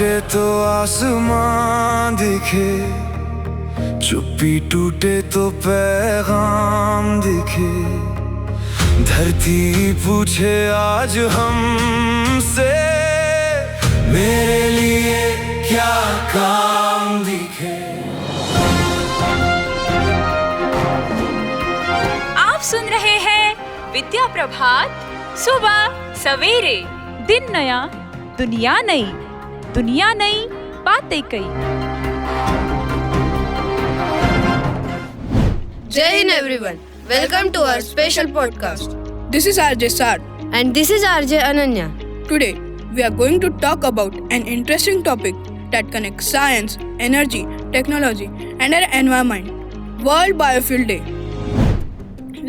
टूटे तो आसमां दिखे, चुप्पी टूटे तो पैगाम दिखे। धरती पूछे आज हमसे, मेरे लिए क्या काम दिखे। आप सुन रहे हैं विद्या प्रभात, सुबह सवेरे। दिन नया दुनिया नई, दुनिया नई बातें कई। Jai Hind everyone. Welcome to our special podcast. This is RJ Sar. And this is RJ Ananya. Today, we are going to talk about an interesting topic that connects science, energy, technology, and our environment. World Biofuel Day.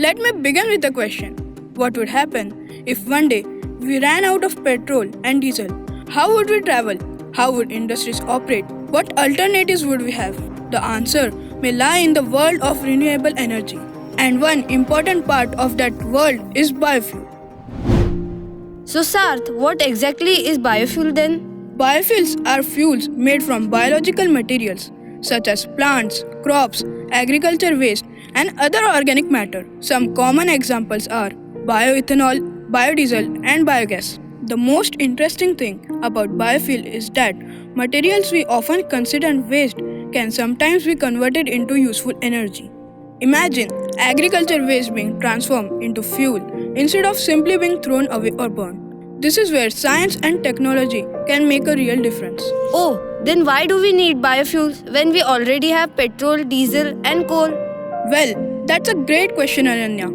Let me begin with a question. What would happen if one day we ran out of petrol and diesel? How would we travel? How would industries operate? What alternatives would we have? The answer may lie in the world of renewable energy. And one important part of that world is biofuel. So Sarth, what exactly is biofuel then? Biofuels are fuels made from biological materials such as plants, crops, agriculture waste, and other organic matter. Some common examples are bioethanol, biodiesel, and biogas. The most interesting thing about biofuel is that materials we often consider waste can sometimes be converted into useful energy. Imagine agriculture waste being transformed into fuel instead of simply being thrown away or burned. This is where science and technology can make a real difference. Oh, then why do we need biofuels when we already have petrol, diesel, and coal? Well, that's a great question, Ananya.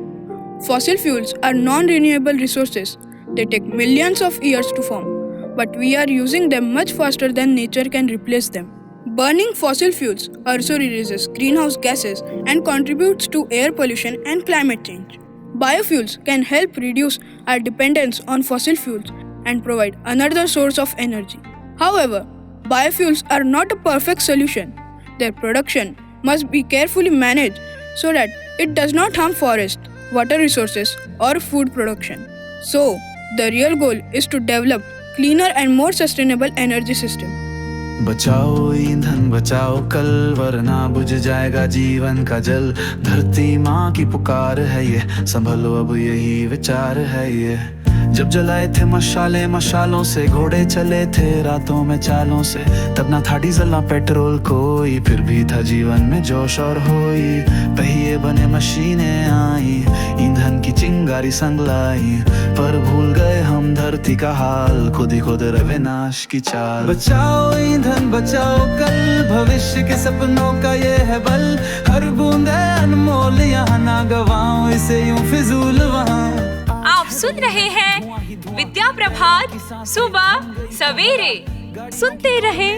Fossil fuels are non-renewable resources. They take millions of years to form, but we are using them much faster than nature can replace them. Burning fossil fuels also releases greenhouse gases and contributes to air pollution and climate change. Biofuels can help reduce our dependence on fossil fuels and provide another source of energy. However, biofuels are not a perfect solution. Their production must be carefully managed so that it does not harm forests, water resources, or food production. So, the real goal is to develop cleaner and more sustainable energy system. बचाओ ईंधन बचाओ कल, वरना बुझ जाएगा जीवन का जल। धरती माँ की पुकार है ये, संभलो अब यही विचार है ये। जब जलाए थे मशाले मशालों से, घोड़े चले थे रातों में चालों से, तब ना था डीजल ना पेट्रोल कोई, फिर भी था जीवन में जोश और होई। पहिए बने मशीनें आई, ईंधन की चिंगारी संग लाई, पर भूल गए हम धरती का हाल, खुद ही खुद रहे विनाश की चाल। बचाओ ईंधन बचाओ कल, भविष्य के सपनों का ये है बल। हर बूंद अनमोल, यहाँ ना गवाओ इसे यूं फिजूल वहाँ। आप सुन रहे हैं विद्या प्रभात, सुबह सवेरे। सुनते रहे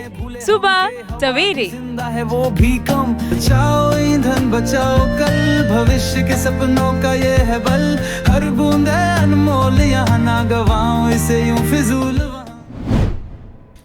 सुबह सवेरे। जिंदा है वो भी कम, बचाओ ईंधन बचाओ कल, भविष्य के सपनों का ये है बल। हर बूंद अनमोल, यहाँ ना गवाओ इसे यूं फिजूल।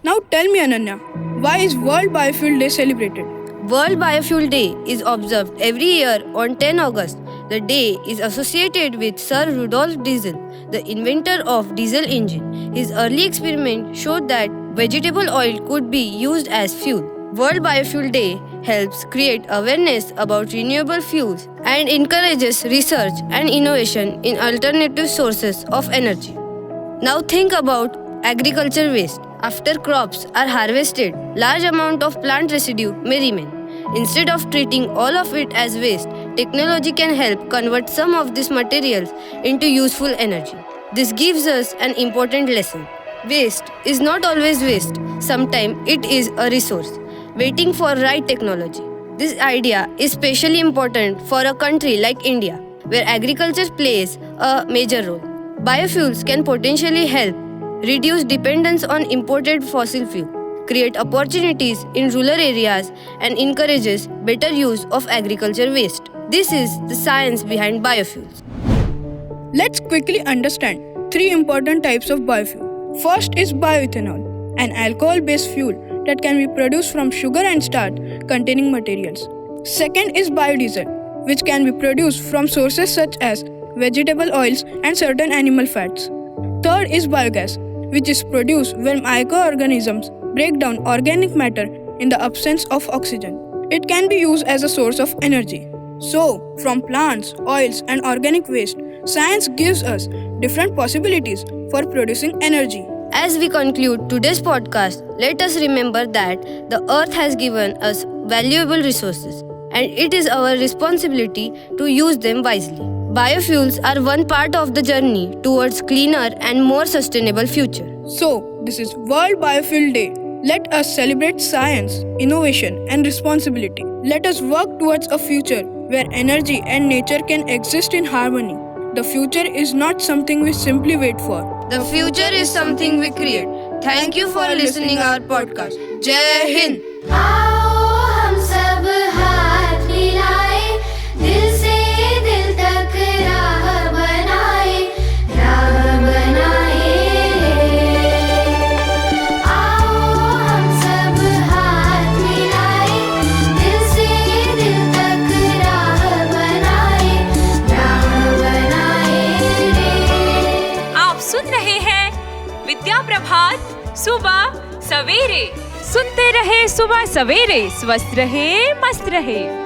Now tell me, Ananya, why is World Biofuel Day celebrated? World Biofuel Day is observed every year on 10 August. The day is associated with Sir Rudolf Diesel, the inventor of diesel engine. His early experiment showed that vegetable oil could be used as fuel. World Biofuel Day helps create awareness about renewable fuels and encourages research and innovation in alternative sources of energy. Now think about agriculture waste. After crops are harvested, large amount of plant residue may remain. Instead of treating all of it as waste, technology can help convert some of these materials into useful energy. This gives us an important lesson. Waste is not always waste. Sometimes it is a resource, waiting for right technology. This idea is especially important for a country like India, where agriculture plays a major role. Biofuels can potentially help reduce dependence on imported fossil fuel, create opportunities in rural areas, and encourages better use of agriculture waste. This is the science behind biofuels. Let's quickly understand three important types of biofuel. First is bioethanol, an alcohol-based fuel that can be produced from sugar and starch containing materials. Second is biodiesel, which can be produced from sources such as vegetable oils and certain animal fats. Third is biogas, which is produced when microorganisms break down organic matter in the absence of oxygen. It can be used as a source of energy. So, from plants, oils, and organic waste, science gives us different possibilities for producing energy. As we conclude today's podcast, let us remember that the earth has given us valuable resources and it is our responsibility to use them wisely. Biofuels are one part of the journey towards cleaner and more sustainable future. So, this is World Biofuel Day. Let us celebrate science, innovation, and responsibility. Let us work towards a future where energy and nature can exist in harmony. The future is not something we simply wait for. The future is something we create. Thank you for listening our podcast. Jai Hind. आओ हम सब हाथ मिलाएं, दिल से दिल तक राह बनाएं, आओ हम सब हाथ मिलाएं, दिल से दिल तक राह बनाएं रे। आप सुन रहे हैं विद्या प्रभात सुबह सवेरे। सुनते रहे सुबह सवेरे, स्वस्थ रहे, मस्त रहे।